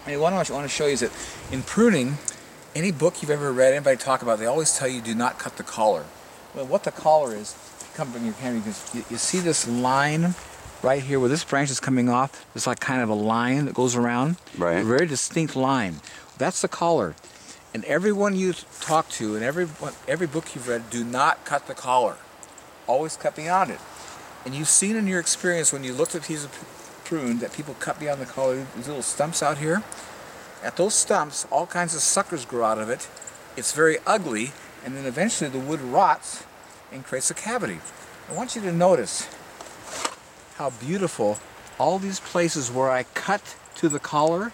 And what I want to show you is that in pruning, any book you've ever read, anybody talk about, they always tell you do not cut the collar. Well, what the collar is, come from your camera, you see this line right here where this branch is coming off. There's like kind of a line that goes around. Right. A very distinct line. That's the collar. And everyone you talk to and every book you've read, do not cut the collar. Always cut beyond it. And you've seen in your experience when you looked at a piece of prune that people cut beyond the collar, these little stumps out here. At those stumps, all kinds of suckers grow out of it. It's very ugly, and then eventually the wood rots and creates a cavity. I want you to notice how beautiful all these places where I cut to the collar,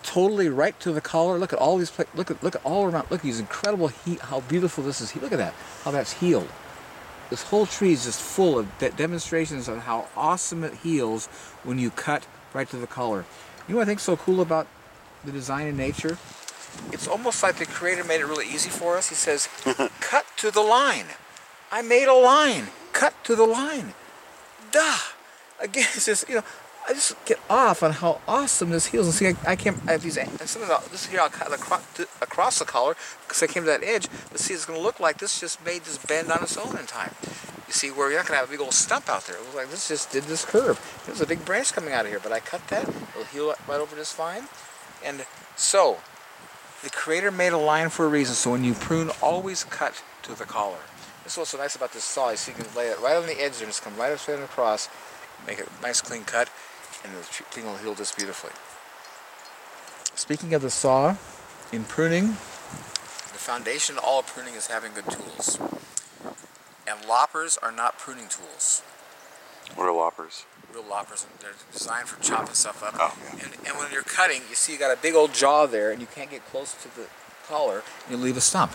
totally right to the collar. Look at all these places. Look at all around. Look at these incredible how beautiful this is. Look at that. How that's healed. This whole tree is just full of demonstrations of how awesome it heals when you cut right to the collar. You know what I think's so cool about the design in nature? It's almost like the Creator made it really easy for us. He says, cut to the line. I made a line. Cut to the line. Duh. Again, it's just, I just get off on how awesome this heals. And see, I can't, this here I'll cut across the collar because I came to that edge. But see, it's going to look like this just made this bend on its own in time. You see, where you're not going to have a big old stump out there. It looks like this just did this curve. There's a big branch coming out of here, but I cut that. It'll heal right over just fine. And so, the Creator made a line for a reason. So when you prune, always cut to the collar. This is what's so nice about this saw. So you can lay it right on the edge there and just come right up straight and across. Make it a nice clean cut, and the thing will heal just beautifully. Speaking of the saw, in pruning, the foundation of all pruning is having good tools. And loppers are not pruning tools. What are loppers? Real loppers, they're designed for chopping stuff up. Oh. And when you're cutting, you see you got a big old jaw there, and you can't get close to the collar, and you leave a stump.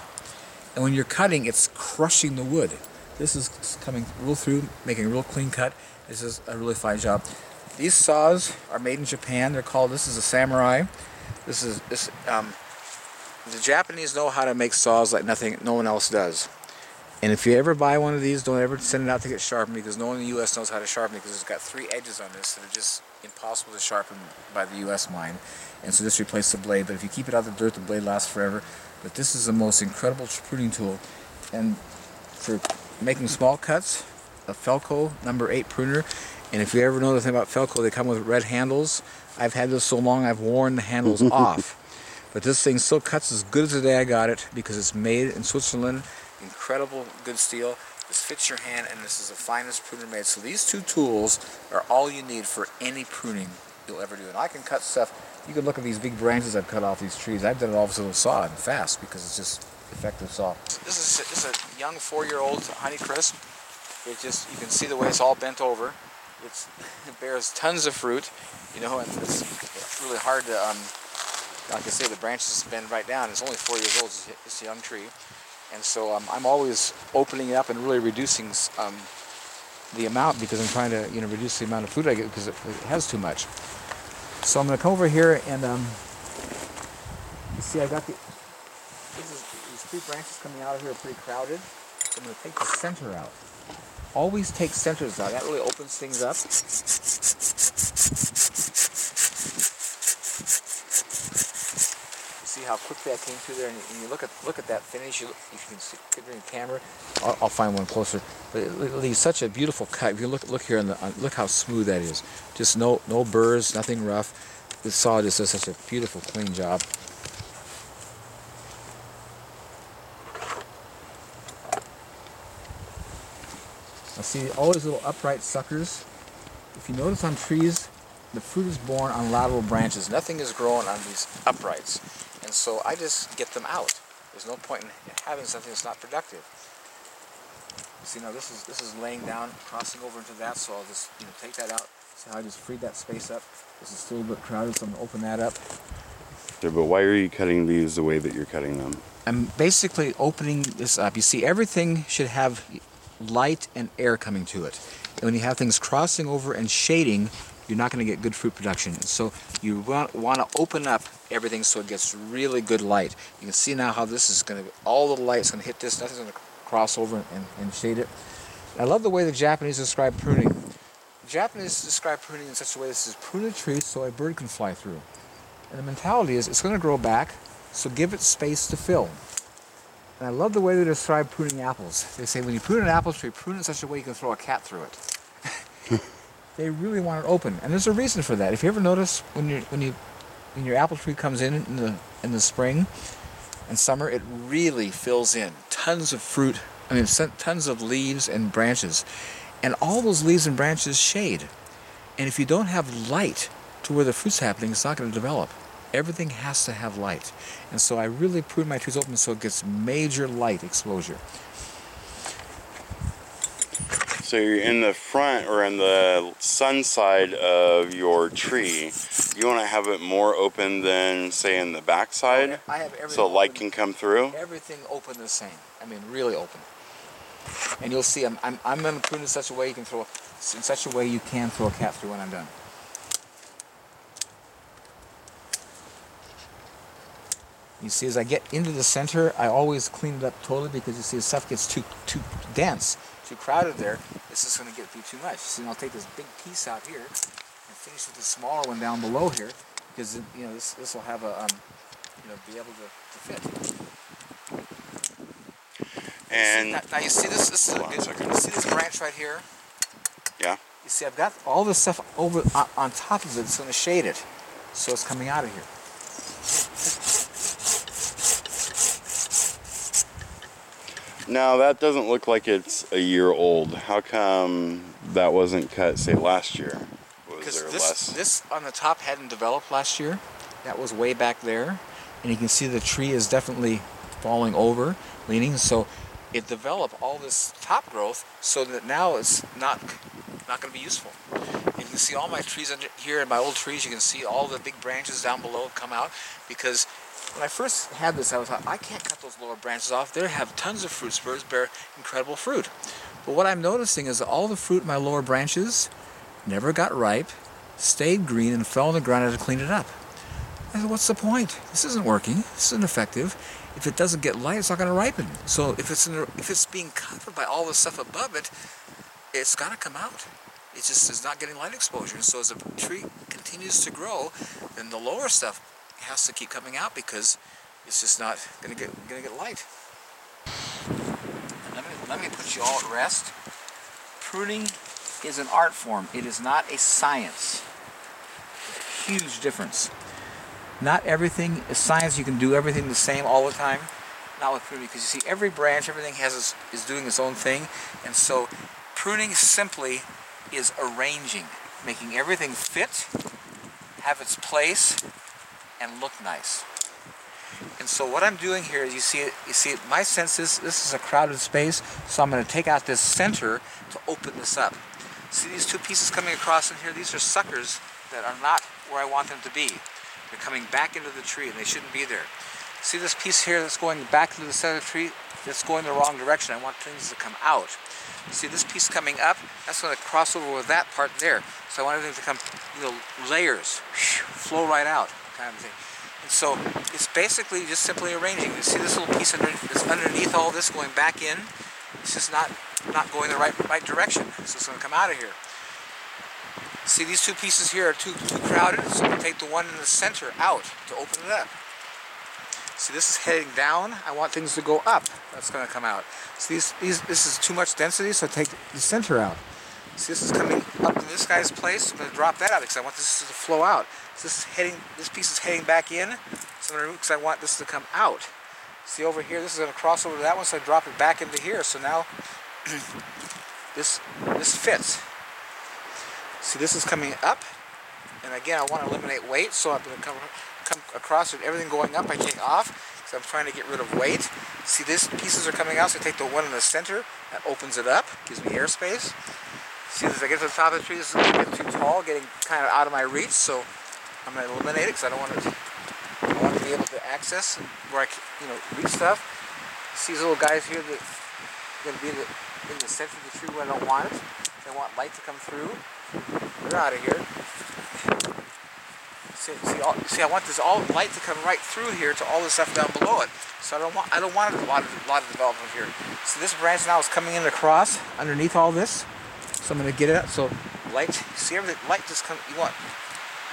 And when you're cutting, it's crushing the wood. This is coming real through, making a real clean cut. This is a really fine job. These saws are made in Japan. They're called, this is a samurai. The Japanese know how to make saws like no one else does. And if you ever buy one of these, don't ever send it out to get sharpened, because no one in the U.S. knows how to sharpen it, because it's got 3 edges on this that are just impossible to sharpen by the U.S. mind. And so just replace the blade. But if you keep it out of the dirt, the blade lasts forever. But this is the most incredible pruning tool. And for making small cuts, a Felco number 8 pruner. And if you ever know anything about Felco, they come with red handles. I've had this so long I've worn the handles off. But this thing still cuts as good as the day I got it, because it's made in Switzerland. Incredible good steel. This fits your hand, and this is the finest pruner made. So these 2 tools are all you need for any pruning you'll ever do. And I can cut stuff. You can look at these big branches I've cut off these trees. I've done it all with a saw and fast, because it's just effective saw. This is a young 4-year-old Honeycrisp. It just, you can see the way it's all bent over. It bears tons of fruit, and it's really hard to, like I say, the branches bend right down. It's only 4 years old. It's a young tree. And so I'm always opening it up and really reducing the amount, because I'm trying to reduce the amount of food I get, because it has too much. So I'm going to come over here and you see I got these 3 branches coming out of here are pretty crowded. So I'm going to take the center out. Always take centers out. That really opens things up. See how quickly I came through there, and you look at that finish. You can see it in the camera. I'll find one closer. But it leaves such a beautiful cut. If you look here look how smooth that is. Just no burrs, nothing rough. This saw just does such a beautiful, clean job. Now see all these little upright suckers. If you notice on trees, the fruit is born on lateral branches. Nothing is growing on these uprights. And so I just get them out. There's no point in having something that's not productive. See, now this is laying down, crossing over into that, so I'll just take that out. See how I just freed that space up? This is still a bit crowded, so I'm going to open that up. Yeah, but why are you cutting these the way that you're cutting them? I'm basically opening this up. You see, everything should have light and air coming to it. And when you have things crossing over and shading, you're not going to get good fruit production. So you want to open up everything so it gets really good light. You can see now how this is going to, all the light's going to hit this, nothing's going to cross over and shade it. I love the way the Japanese describe pruning. The Japanese describe pruning in such a way, this is prune a tree so a bird can fly through. And the mentality is it's going to grow back, so give it space to fill. And I love the way they describe pruning apples. They say when you prune an apple tree, prune it in such a way you can throw a cat through it. They really want it open, and there's a reason for that. If you ever notice when your apple tree comes in the spring and summer, it really fills in. Tons of fruit, tons of leaves and branches. And all those leaves and branches shade. And if you don't have light to where the fruit's happening, it's not going to develop. Everything has to have light. And so I really prune my trees open so it gets major light exposure. So you're in the front or in the sun side of your tree. You want to have it more open than, say, in the back side? I have everything so light open, can come through? Everything open the same. I mean, really open. And you'll see I'm going to prune in such a way you can throw a cat through when I'm done. You see, as I get into the center, I always clean it up totally because you see the stuff gets too dense, too crowded there. This is going to get too much. See, I'll take this big piece out here and finish with the smaller one down below here because this will have a be able to fit. And now you see this. This is you see this branch right here. Yeah. You see, I've got all this stuff over on top of it. It's going to shade it, so it's coming out of here. Now that doesn't look like it's a year old. How come that wasn't cut, say, last year? Was there less? This on the top hadn't developed last year. That was way back there, and you can see the tree is definitely falling over, leaning. So it developed all this top growth, so that now it's not going to be useful. And you can see all my trees under here, in my old trees. You can see all the big branches down below come out because. When I first had this, I thought, I can't cut those lower branches off. They have tons of fruit spurs, bear incredible fruit. But what I'm noticing is that all the fruit in my lower branches never got ripe, stayed green, and fell on the ground. I had to clean it up. I said, what's the point? This isn't working. This isn't effective. If it doesn't get light, it's not going to ripen. So if it's being covered by all the stuff above it, it's got to come out. It just is not getting light exposure. And so as the tree continues to grow, then the lower stuff has to keep coming out because it's just not going to get light. Let me put you all at rest. Pruning is an art form. It is not a science. Huge difference. Not everything is science. You can do everything the same all the time. Not with pruning, because you see every branch, everything is doing its own thing, and so pruning simply is arranging, making everything fit, have its place, and look nice. And so what I'm doing here is, you see my sense is this is a crowded space, so I'm going to take out this center to open this up. See these two pieces coming across in here? These are suckers that are not where I want them to be. They're coming back into the tree and they shouldn't be there. See this piece here that's going back into the center of the tree? That's going the wrong direction. I want things to come out. See this piece coming up? That's going to cross over with that part there. So I want everything to come, layers, flow right out, kind of thing. And so it's basically just simply arranging. You see this little piece that's underneath all this going back in? It's just not going the right direction. So it's going to come out of here. See these two pieces here are too crowded, so I'm going to take the one in the center out to open it up. See, this is heading down. I want things to go up. That's going to come out. See, this is too much density, so I take the center out. See, this is coming up in this guy's place. I'm going to drop that out because I want this to flow out. So this piece is heading back in, so I'm going to remove because I want this to come out. See over here, this is going to cross over to that one, so I drop it back into here. So now this fits. See, this is coming up, and again, I want to eliminate weight, so I'm going to come across with everything going up. I take off because I'm trying to get rid of weight. See, these pieces are coming out, so I take the one in the center. That opens it up, gives me airspace. See, as I get to the top of the tree, this is going to get too tall, getting kind of out of my reach, so I'm going to eliminate it because I want to be able to access where I can, reach stuff. See these little guys here that are going to be in the center of the tree where I don't want it. I want light to come through. They're out of here. See, I want this all light to come right through here to all the stuff down below it. So I don't want a lot of development here. So this branch now is coming in across underneath all this. So I'm going to get it up. So light, see everything, light just comes. You want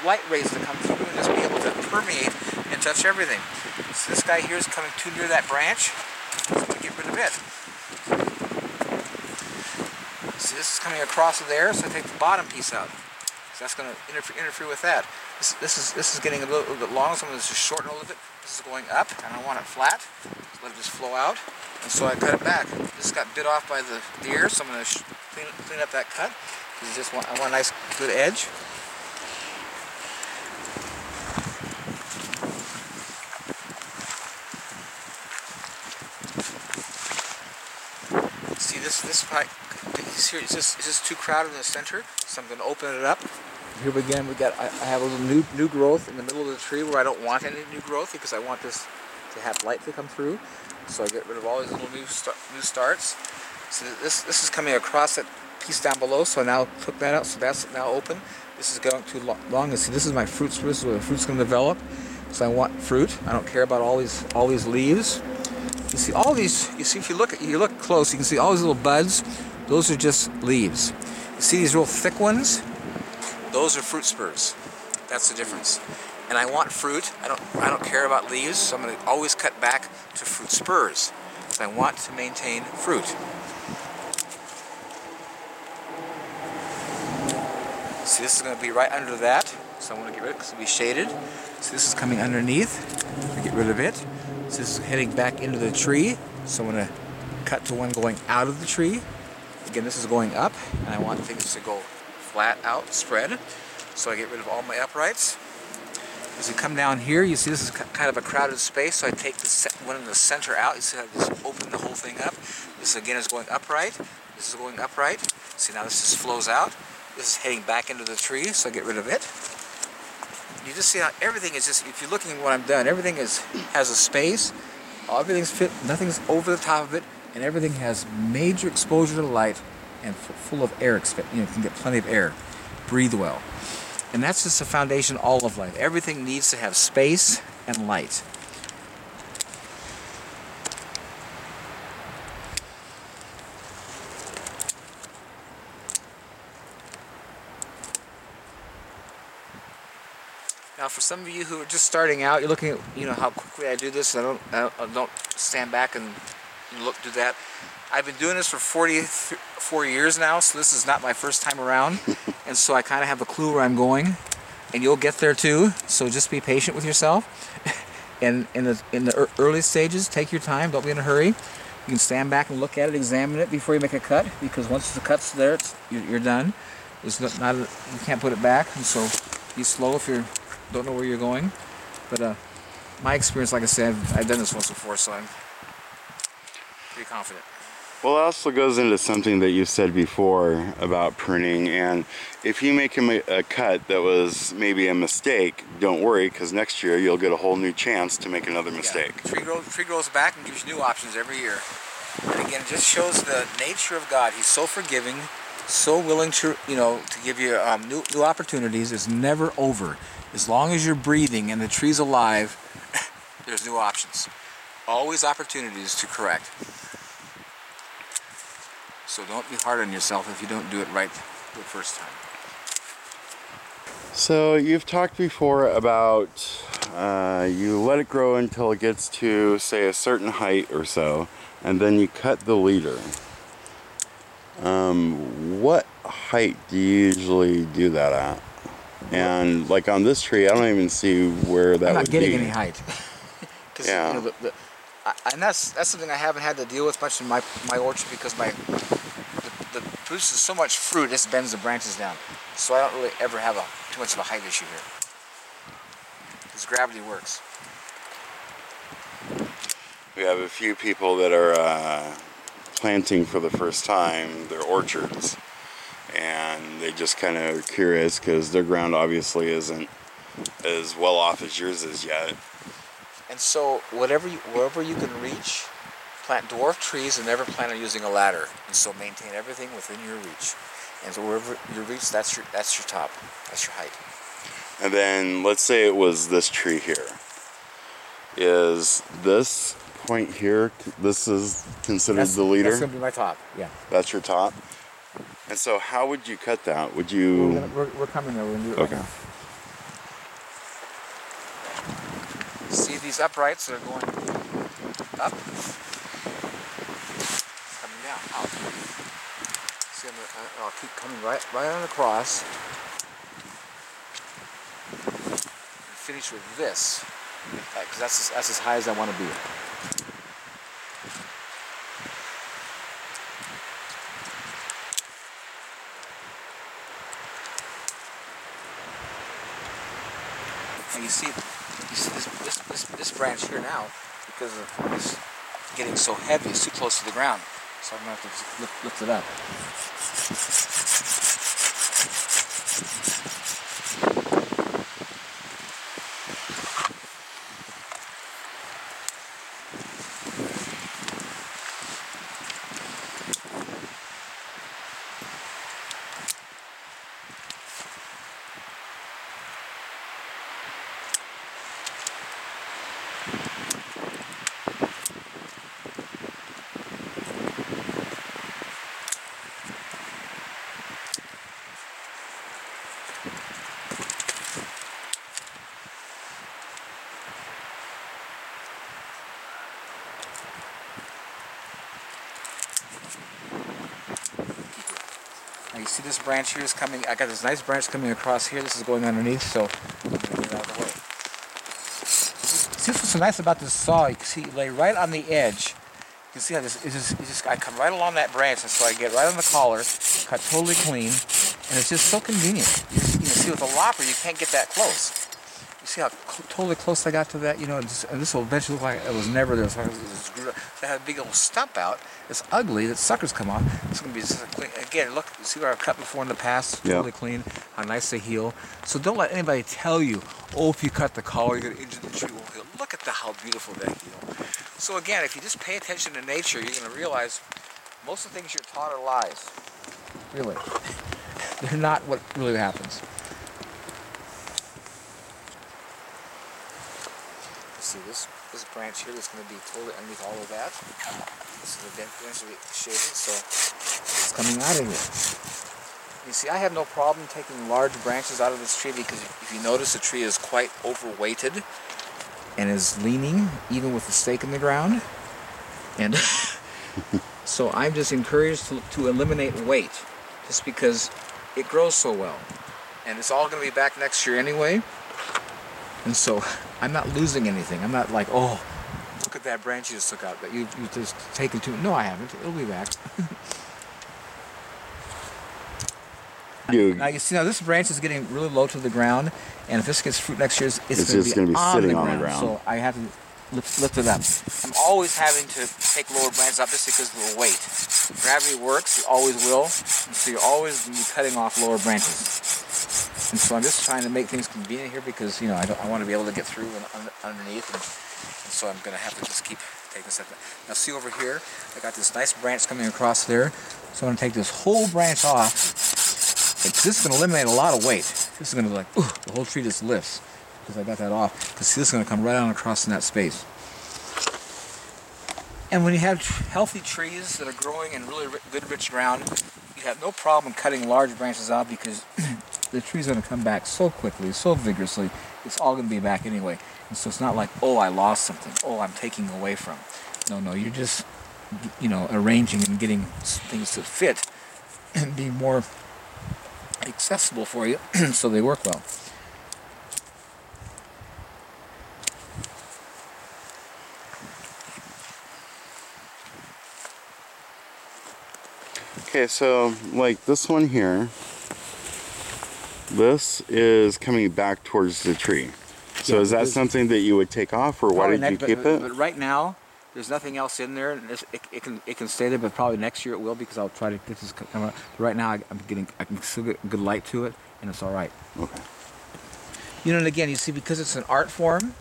light rays to come through and just be able to permeate and touch everything. So this guy here is coming too near that branch, so I'm going to get rid of it. See, this is coming across there, so I take the bottom piece out. So that's going to interfere with that. This is getting a little bit long, so I'm going to just shorten a little bit. This is going up, and I want it flat. So let it just flow out, and so I cut it back. This got bit off by the deer, so I'm going to clean up that cut. I want a nice, good edge. See this pipe here, it's just too crowded in the center, so I'm going to open it up. Here again, I have a little new growth in the middle of the tree where I don't want any new growth because I want this to have light to come through. So I get rid of all these little new starts. So this is coming across that piece down below. So I now took that out. So that's now open. This is going too long. And see, this is my fruit spur. This is where the fruit's going to develop. So I want fruit. I don't care about all these leaves. You see all these. You see if you look close, you can see all these little buds. Those are just leaves. You see these real thick ones? Those are fruit spurs. That's the difference. And I want fruit. I don't care about leaves, so I'm going to always cut back to fruit spurs. So I want to maintain fruit. See, this is going to be right under that, so I want to get rid of it because it'll be shaded. So this is coming underneath. I get rid of it. So this is heading back into the tree. So I'm going to cut to one going out of the tree. Again, this is going up, and I want things to go flat out, spread. So I get rid of all my uprights. As you come down here, you see this is kind of a crowded space, so I take the one in the center out. You see how I just open the whole thing up. This again is going upright. This is going upright. See, now this just flows out. This is heading back into the tree, so I get rid of it. You just see how everything is just, if you're looking at what I've done, everything has a space. Everything's fit, nothing's over the top of it, and everything has major exposure to light and full of air. You can get plenty of air. Breathe well. And that's just the foundation of all of life. Everything needs to have space and light. Now, for some of you who are just starting out, you're looking at how quickly I do this. I don't stand back and do that. I've been doing this for 44 years now, so this is not my first time around, and so I kind of have a clue where I'm going, and you'll get there too. So just be patient with yourself. And in the early stages, take your time. Don't be in a hurry. You can stand back and look at it, examine it before you make a cut, because once the cut's there, you're done. You can't put it back, and so be slow if you don't know where you're going. But my experience, like I said, I've done this once before, so I'm pretty confident. Well, it also goes into something that you said before about pruning, and if you make a cut that was maybe a mistake, don't worry, because next year you'll get a whole new chance to make another mistake. Yeah. Tree grows back and gives you new options every year. And again, it just shows the nature of God. He's so forgiving, so willing to to give you new opportunities. It's never over. As long as you're breathing and the tree's alive, there's new options. Always opportunities to correct. So don't be hard on yourself if you don't do it right the first time. So you've talked before about you let it grow until it gets to, say, a certain height or so, and then you cut the leader. What height do you usually do that at? And like on this tree, I don't even see where that would be. I'm not getting any height. Yeah. And that's something I haven't had to deal with much in my orchard, because the produces so much fruit, it just bends the branches down. So I don't really ever have too much of a height issue here, because gravity works. We have a few people that are planting for the first time their orchards, and they just kind of curious because their ground obviously isn't as well off as yours is yet. And so wherever you can reach, plant dwarf trees and never plan on using a ladder. And so maintain everything within your reach. And so wherever you reach, that's your top, that's your height. And then let's say it was this tree here. Is this point here, this is considered the leader? That's going to be my top, yeah. That's your top? And so how would you cut that? Would you... We're coming there, we're going to do it right now. these uprights that are going up, coming down, out. See, I'll keep coming right on across, and finish with this, because that's as high as I want to be. And you see this branch here now, because of this getting so heavy, it's too close to the ground. So I'm going to have to just lift it up. Now you see this branch here is coming, I got this nice branch coming across here, this is going underneath, so I'm going to get it out of the way. See what's so nice about this saw, you can see you lay right on the edge. You can see how this, I come right along that branch, and so I get right on the collar, cut totally clean, and it's just so convenient. You see with a lopper, you can't get that close. You see how totally close I got to that, and this will eventually look like it was never there. So I had a big old stump out. It's ugly. That suckers come off. It's going to be just clean. Again, look, you see where I've cut before in the past? Totally clean. How nice they heal. So don't let anybody tell you, oh, if you cut the collar, you're going to injure the tree. Won't heal. Look at how beautiful they heal. So again, if you just pay attention to nature, you're going to realize most of the things you're taught are lies. Really. They're not what really happens. See this branch here that's going to be totally underneath all of that. This is eventually shaded, so it's coming out of here. You see, I have no problem taking large branches out of this tree because if you notice, the tree is quite overweighted and is leaning even with the stake in the ground. And so I'm just encouraged to eliminate weight just because it grows so well. And it's all going to be back next year anyway. And so I'm not losing anything. I'm not like, oh, look at that branch you just took out that you just taken to. No, I haven't. It'll be back. Now you see, now this branch is getting really low to the ground, and if this gets fruit next year, it's going to be sitting on the ground. So I have to lift it up. I'm always having to take lower branches up just because of the weight. Gravity works, it always will, and so you're always going to be cutting off lower branches. And so I'm just trying to make things convenient here because, I want to be able to get through and underneath, and so I'm going to have to just keep taking a step. Now see over here, I got this nice branch coming across there, so I'm going to take this whole branch off. This is going to eliminate a lot of weight. This is going to be like, the whole tree just lifts because I got that off. Because see, this is going to come right on across in that space. And when you have healthy trees that are growing in really good, rich ground, you have no problem cutting large branches out because the tree's going to come back so quickly, so vigorously. It's all going to be back anyway. And so it's not like, oh, I lost something. Oh, I'm taking away from. No, you're just, arranging and getting things to fit and be more accessible for you so they work well. Okay, so like this one here, this is coming back towards the tree. So is that something that you would take off, or why did you keep it? But right now, there's nothing else in there. It can stay there, but probably next year it will because I'll try to get this come out. Right now, I can still get good light to it, and it's all right. Okay. And again, you see, because it's an art form,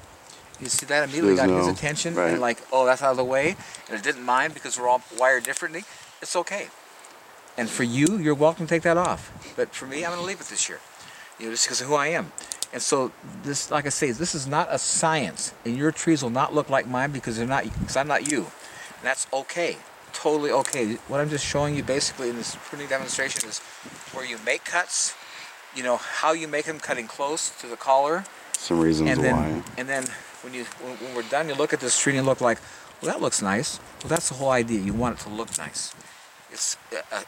you see that immediately got his attention, and like, oh, that's out of the way, and it didn't mind because we're all wired differently. It's okay. And for you, you're welcome to take that off. But for me, I'm going to leave it this year, just because of who I am. And so this, like I say, this is not a science, and your trees will not look like mine because I'm not you. And that's okay, totally okay. What I'm just showing you basically in this pruning demonstration is where you make cuts, how you make them cutting close to the collar, some reasons why. And then when we're done, you look at this tree and you look like, well, that looks nice. Well, that's the whole idea. You want it to look nice. It's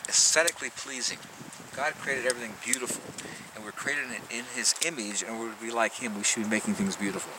aesthetically pleasing. God created everything beautiful, and we're created in His image, and we're to be like Him. We should be making things beautiful.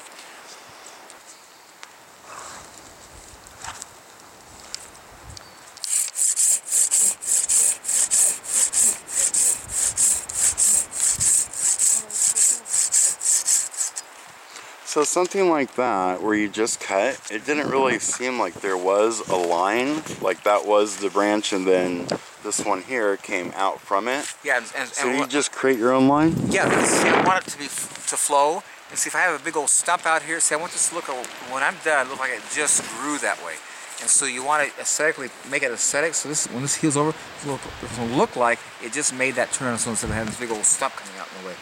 So something like that, where you just cut, it didn't really seem like there was a line, like that was the branch, and then this one here came out from it. Yeah, so you just create your own line? Yeah, because see, I want it to flow. And see, if I have a big old stump out here, see, I want this to look, when I'm done, look like it just grew that way. And so you want to aesthetically make it aesthetic. So this, when this heals over, it's going to look like it just made that turn. So instead of having this big old stump coming out in the way.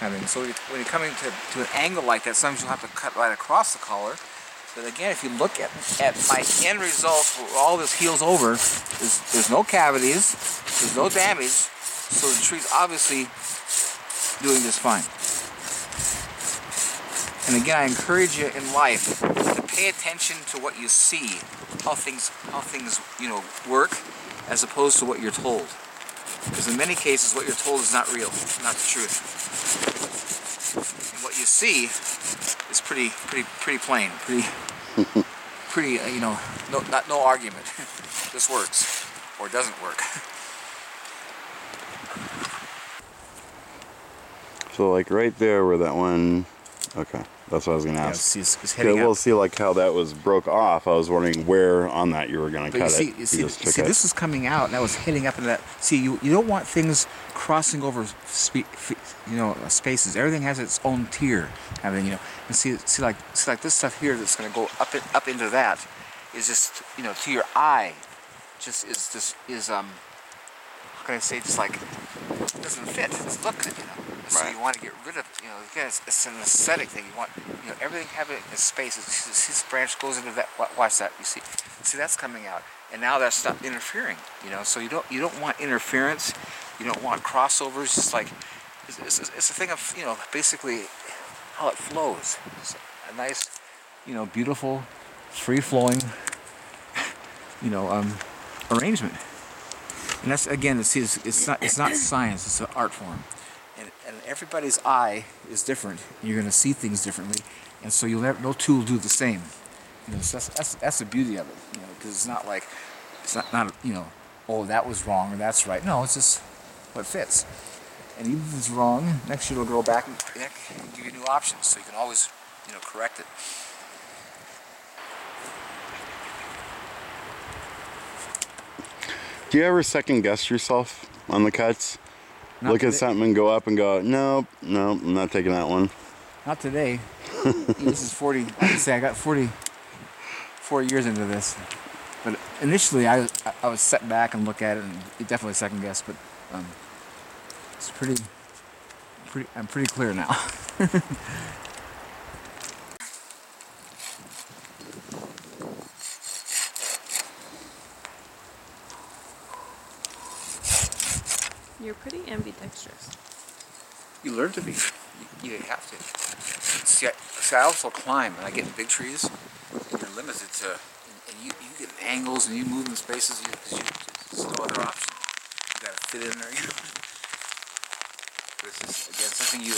Kind of thing. So when you're coming to an angle like that, sometimes you'll have to cut right across the collar. But again, if you look at my end result, where all this heals over, there's no cavities, there's no damage, so the tree's obviously doing just fine. And again, I encourage you in life to pay attention to what you see, how things work, as opposed to what you're told. Because in many cases, what you're told is not real, not the truth. And what you see is pretty plain, pretty no argument. This works or doesn't work. So like right there where that one, okay, that's what I was gonna ask. It's We'll see like how that was broke off. I was wondering where on that you were gonna cut it. You see, this is coming out, and that was hitting up into that. See, you don't want things crossing over, spaces. Everything has its own tier, and see like this stuff here that's gonna go up into that is just to your eye, how can I say, just like it doesn't fit. It's look good, So right. you want to get rid of, again, it's an aesthetic thing. You want, everything having its space. This branch goes into that. Watch that. You see that's coming out, and now that's not interfering. So you don't want interference. You don't want crossovers. Just like it's a thing of basically how it flows. It's a nice, beautiful, free flowing, arrangement. And that's, again, it's not science. It's an art form. And everybody's eye is different. You're going to see things differently, and so no two will do the same. So that's the beauty of it. Because it's not like oh, that was wrong or that's right. No, it's just what fits. And even if it's wrong, next year it'll grow back and give you new options, so you can always correct it. Do you ever second guess yourself on the cuts? Look at something and go up and go, nope, I'm not taking that one. Not today. This is 40. I can say I got 44 years into this. But initially, I would sit back and look at it, and it definitely second guess. But it's pretty. I'm pretty clear now. You're pretty ambidextrous. You learn to be. You have to. See, I also climb, and I get in big trees. And you're limited to, and you get angles, and you move in spaces. There's no other option. You got to fit in there. But it's just, again, something you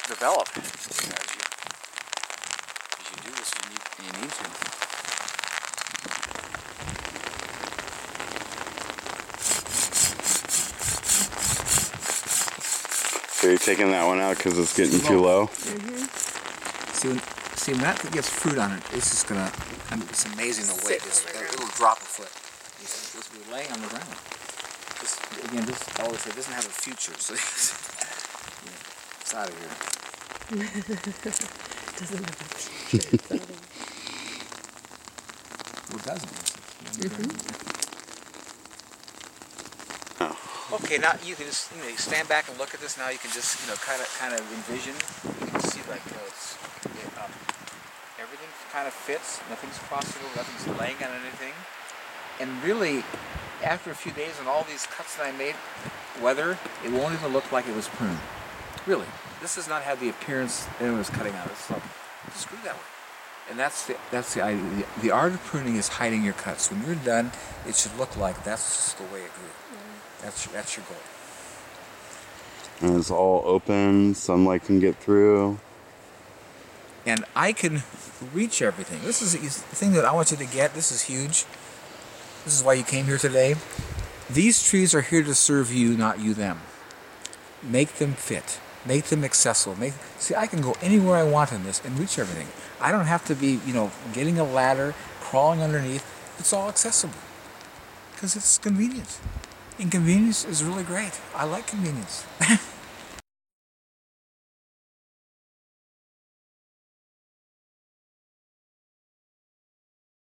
develop as you do this. You need to. So you're taking that one out because it's getting too low? Mm-hmm. See, when that gets fruit on it, it's just gonna. It's amazing the way it'll drop a foot. It's supposed to be laying on the ground. This always say doesn't have a future, so it's out of here. Doesn't have a future. Well, it doesn't. Mm-hmm. Okay, now you can just you stand back and look at this. Now you can just kind of envision. You can see like everything kind of fits. Nothing's crossing over. Nothing's laying on anything. And really, after a few days and all these cuts that I made, it won't even look like it was pruned. Really, this does not have the appearance anyone was cutting out. It's like, just grew that way. And that's the idea. The art of pruning is hiding your cuts. When you're done, it should look like that's just the way it grew. That's your goal. And it's all open, sunlight can get through. And I can reach everything. This is the thing that I want you to get. This is huge. This is why you came here today. These trees are here to serve you, not you them. Make them fit. Make them accessible. See, I can go anywhere I want in this and reach everything. I don't have to be, getting a ladder, crawling underneath. It's all accessible. Because it's convenient. And convenience is really great. I like convenience.